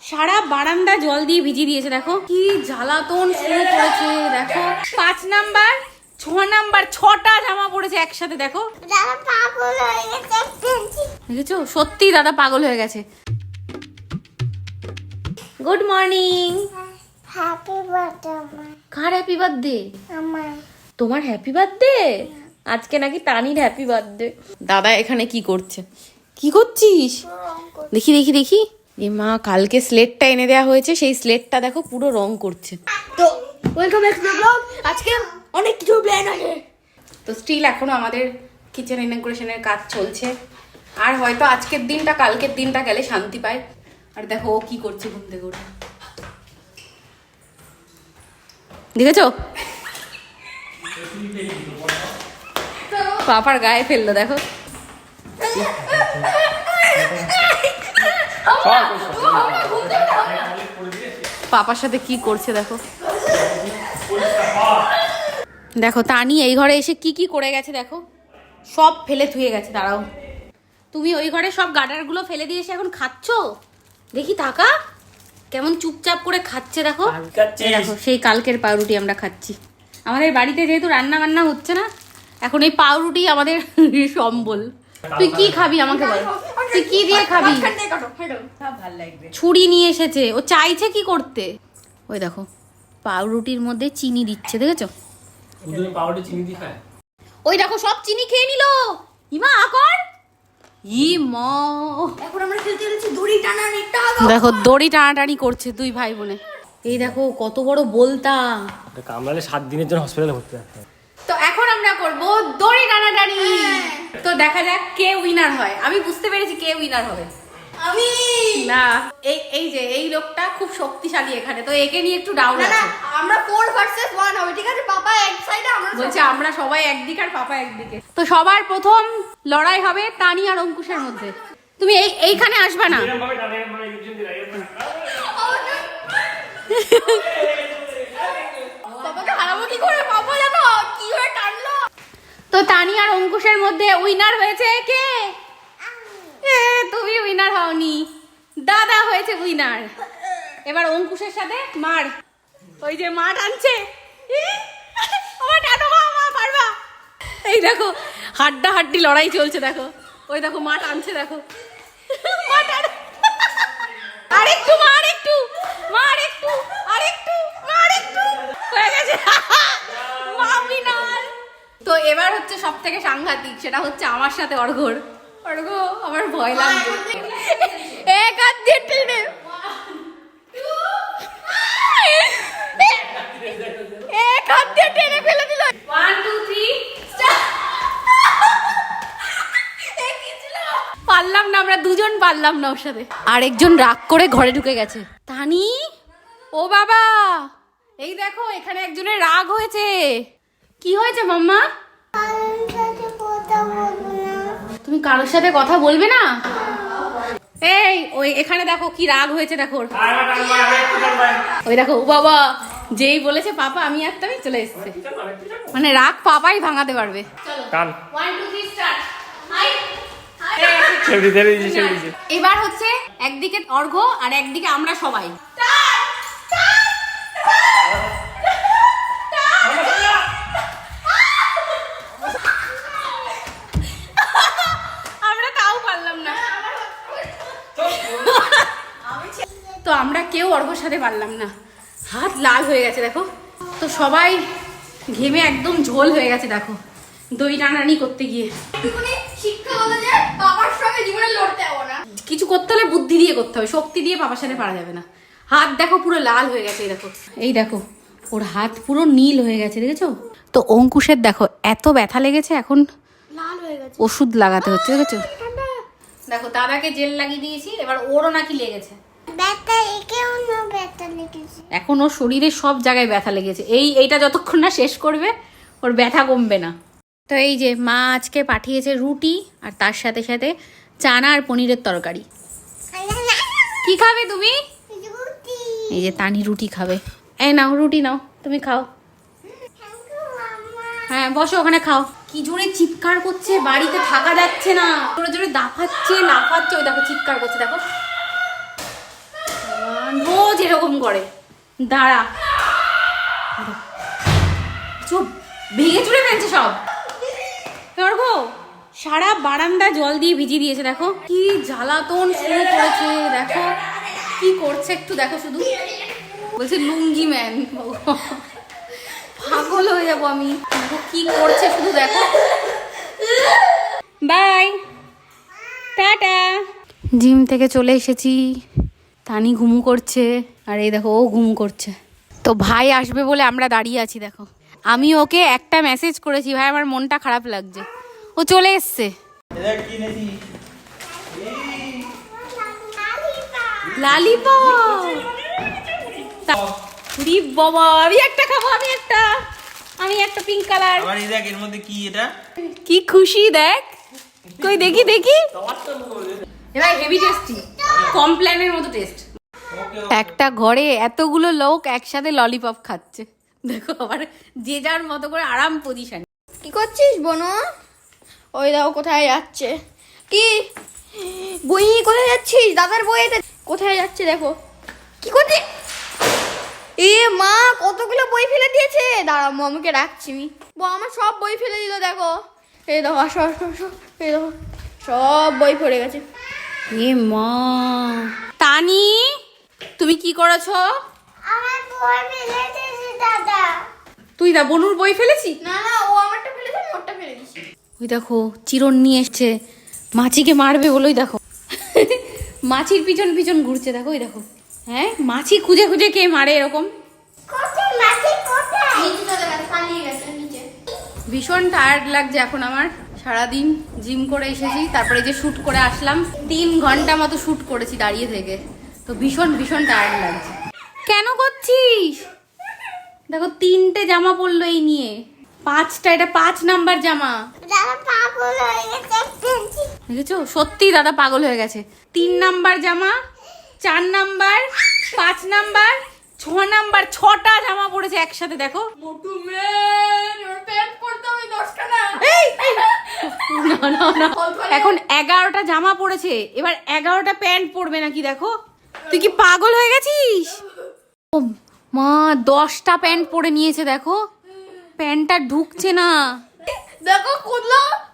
সারা বারান্দা জল দিয়ে ভিজিয়ে দিয়েছে। দেখো কি জ্বালাতন শুরু করেছে। দেখো 5 নাম্বার 6 নাম্বার 6টা জামা পড়েছে একসাথে। দেখো দেখেছো, সত্যি দাদা পাগল হয়ে গেছে। Good morning. Happy birthday. কার হ্যাপি বার্থডে? আমার। তোমার হ্যাপি বার্থডে? আজকে নাকি তানির হ্যাপি বার্থডে। দাদা এখানে কি করছে? কি করছিস? দেখি দেখি দেখি। এ মা, কালকে স্লেটটা এনে দেওয়া হয়েছে, সেই স্লেটটা দেখো পুরো রং করছে। তো welcome back to the blog. আজকে অনেক কিছু প্ল্যান আছে। তো স্টিল এখনো আমাদের কিচেন ইনগ্রেশনের কাজ চলছে। আর হয়তো আজকের দিনটা কালকের দিনটা গেলে শান্তি পায়। আর দেখো ও কি করছে ঘুম থেকে উঠে, দেখেছো? পাপার গায়ে ফেললো দেখো। পাপার সাথে কি করছে দেখো। দেখো তানি এই ঘরে এসে কি কি করে গেছে দেখো। সব ফেলে থুয়ে গেছে। দাঁড়াও, তুমি ওই ঘরে সব গাডারগুলো ফেলে দিয়ে এসে এখন খাচ্ছো? দেখি টাকা কেমন চুপচাপ করে খাচ্ছে দেখো। দেখো সেই কালকের পাউরুটি আমরা খাচ্ছি। আমাদের বাড়িতে যেহেতু রান্না বান্না হচ্ছে না, এখন এই পাউরুটি আমাদের সম্বল। তুই কি খাবি আমাকে বল, তুই কি দিয়ে খাবি? ছুরি নিয়ে এসেছে, ও চাইছে কি করতে। ওই দেখো পাউরুটির মধ্যে চিনি দিচ্ছে, দেখেছো? ওই দেখো সব চিনি খেয়ে নিল। ইমা আকর এখন আমরা খেলতে চলেছি দড়ি টানাটানি। দেখো দড়ি টানাটানি করছে দুই ভাই বোনে। এই দেখো কত বড় বলতা। কামড়ালে 7 দিনের জন্য হসপিটালে ভর্তি থাকতে হবে। তো এখন আমরা করব দড়ি টানাটানি। তো দেখা যাক কে উইনার হয়। আমি বুঝতে পেরেছি কে উইনার হবে। আমি না, এই যে এই লোকটা খুব শক্তিশালী এখানে, তো একে নিয়ে একটু ডাউন আছে। আমরা 4 ভার্সেস 1 হবে, ঠিক আছে? পাপা এক সাইডে, আমরা বলছে আমরা সবাই একদিকে আর পাপা একদিকে। তো সবার প্রথম লড়াই হবে তানি আর অঙ্কুশের মধ্যে। তুমি এইখানে আসবে না। পাপাকে হারাবো কি করে? পাপা জানো কি হয়ে টানলো। তো তানি আর অঙ্কুশের মধ্যে উইনার হয়েছে কে? তুমি উইনার হওনি, দাদা হয়েছে উইনার। এবার অঙ্কুশের সাথে মার। ওই যে মা টানছে। পারবা? এই দেখো হাড্ডা হাড্ডি লড়াই চলছে দেখো। ওই দেখো মা টানছে দেখো। আরেকটু মা, আরেকটু মা, আরেকটু আরেকটু মা, আরেকটু হয়ে গেছে। মা উইনার। তো এবার হচ্ছে সব থেকে সাংঘাতিক, সেটা হচ্ছে আমার সাথে অর্ঘর। অর্ঘ আমার ভয় লাগছে। এক হাত দিয়ে টেনে, এক হাত দিয়ে টেনে ফেলে দিল। 1 2 3 স্টার্ট। পারলাম না, আমরা দুজন পারলাম না ওর সাথে। আরেকজন রাগ করে ঘরে ঢুকে গেছে। তানি, ও বাবা, এই দেখো এখানে একজনের রাগ হয়েছে। কি হয়েছে মাম্মা? তুমি কারোর সাথে কথা বলবে না? এই ওই এখানে দেখো কি রাগ হয়েছে দেখো। ওই দেখো ও বাবা, যেই বলেছে পাপা আমি একটাই চলে এসেছে। মানে রাগ পাপাই ভাঙাতে পারবে। কান 1 2 3 স্টার্ট। এবার হচ্ছে একদিকে অর্ঘ্য আর একদিকে আমরা সবাই। আমরা তাও পারলাম না। তো আমরা কেউ অর্ঘ্যর সাথে পারলাম না। হাত লাল হয়ে গেছে দেখো। তো সবাই ঘেমে একদম ঝোল হয়ে গেছে দেখো দই টানাটানি করতে গিয়ে। শিক্ষা হলো যে বাবার সঙ্গে জীবনে লড়তে হবে না। কিছু করতে হলে বুদ্ধি দিয়ে করতে হবে, শক্তি দিয়ে বাবার সাথে পারা যাবে না। হাত দেখো পুরো লাল হয়ে গেছে। এই দেখো, এই দেখো ওর হাত পুরো নীল হয়ে গেছে, দেখেছো? তো অঙ্কুশের দেখো এত ব্যথা লেগেছে, এখন লাল হয়ে গেছে। ওষুধ লাগাতে হচ্ছে, দেখেছো? দেখো দাদাকে জেল লাগিয়ে দিয়েছি, এবার ওরও নাকি লেগেছে ব্যথা। একেও না ব্যথা লেগেছে। এখন ওর শরীরে সব জায়গায় ব্যথা লেগেছে। এইটা যতক্ষণ না শেষ করবে ওর ব্যথা কমবে না। তো এই যে মা আজকে পাঠিয়েছে রুটি আর তার সাথে সাথে চানা আর পনিরের তরকারি। কি খাবে তুমি? এই যে তানি রুটি খাবে। এই নাও রুটি নাও, তুমি খাও। হ্যাঁ বসো ওখানে খাও। কি জোরে চিৎকার করছে, বাড়িতে থাকা যাচ্ছে না। জোরে জোরে দাফাচ্ছে লাফাচ্ছে। ওই দেখো চিৎকার করছে দেখো। করে। দাঁড়া, চুপ, ভেঙে চুরে ফেলছে সব। দেখো সারা বারান্দা জল দিয়ে ভিজিয়ে দিয়েছে, দেখো কি জ্বালাতন শুরু করেছে। দেখো কি করছে একটু দেখো, শুধু বলছে লুঙ্গি ম্যান। পাগল হয়ে যাবো আমি। দেখো কি করছে শুধু, দেখো। By, tata. জিম থেকে চলে এসেছি, তানি ঘুমু করছে, আর এই দেখো ও ঘুমু করছে। তো ভাই আসবে বলে আমরা দাঁড়িয়ে আছি। দেখো আমি ওকে একটা মেসেজ করেছি, ভাই আমার মনটা খারাপ লাগছে, ও চলে এসছে। লালিপপ, বাবা আমি একটা খাবো, আমি একটা পিঙ্ক কালার। আবার এই দেখ এর মধ্যে কি এটা? কি খুশি দেখ, কই দেখি দেখি। এবার হেভি টেস্টি, কমপ্ল্যানের মতো টেস্ট। একটা ঘরে এতগুলো লোক একসাথে ললিপপ খাচ্ছে, দেখো আবার যে যার মতো করে আরাম পজিশন। কি করছিস বোনো? ওই দাও কোথায় যাচ্ছে। কি বই কোথায় যাচ্ছিস? দাদার বইতে কোথায় যাচ্ছে দেখো। কি করছিস? এ মা কতগুলো বই ফেলে দিয়েছে। দাঁড়াও মামাকে রাখছি আমি। আমার সব বই ফেলে দিল দেখো। এই দেখো আসো আসো আসো, এই দেখো সব বই পড়ে গেছে। এ মা, তানি তুমি কি করেছো? আমার বই ফেলেছে দাদা। তুই দা বনুর বই ফেলেছি? না না, ও আমারটা ফেলেছে, আমি ওরটা ফেলে দিয়েছি। ওই দেখো চিরন নিয়ে এসছে, মাছিকে মারবে বলোই দেখো। মাছির পিছন পিছন ঘুরছে, দেখো ওই দেখো। হ্যাঁ, মাছি খুঁজে খুঁজে কে মারে এরকম। ভীষণ টায়ার্ড লাগছে এখন আমার, সারাদিন জিম করে এসেছি, তারপরে যে শ্যুট করে আসলাম, 3 ঘন্টা মতো শ্যুট করেছি দাঁড়িয়ে থেকে, তো ভীষণ ভীষণ টায়ার্ড লাগছে। কেন করছিস? দেখো 3টে জামা পরলো এই নিয়ে, 5টা, এটা 5 নাম্বার জামা। দেখেছো সত্যি দাদা পাগল হয়ে গেছে। 3 নাম্বার জামা, 4 নাম্বার, 5 নাম্বার, 6 নাম্বার, 6টা জামা পড়েছে একসাথে। দেখো না না না, এখন 11টা জামা পড়েছে, এবার 11টা প্যান্ট পরবে নাকি। দেখো তুই কি পাগল হয়ে গেছিস? ও মা, 10টা প্যান্ট পরে নিয়েছে। দেখো প্যান্টটা ঢুকছে না। দেখো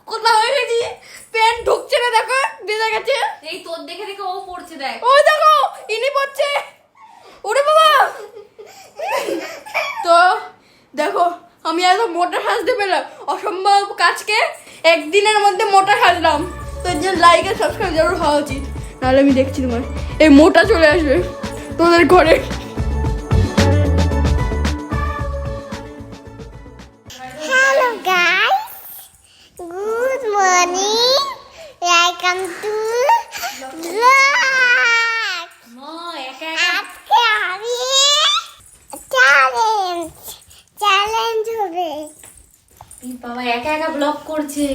কোথা হয়ে গেছি, প্যান্ট ঢুকছে না। দেখো ভিজে গেছে। এই তোর দেখে দেখে ও পড়ছে, দেখ ওই দেখো ইনি পড়ছে। ওরে বাবা। তো দেখো আমি এত মোটা সাজতে পেলাম, অসম্ভব কাজকে একদিনের মধ্যে মোটা সাজলাম। তো এর জন্য লাইক আর সাবস্ক্রাইব জরুর হওয়া উচিত, নাহলে আমি দেখছি তোমার এই মোটা চলে আসবে তোদের ঘরে। Hello guys, good morning, welcome to vlog. আজকে আমি চ্যালেঞ্জ হবে। বাবা একা একা ব্লগ করছে।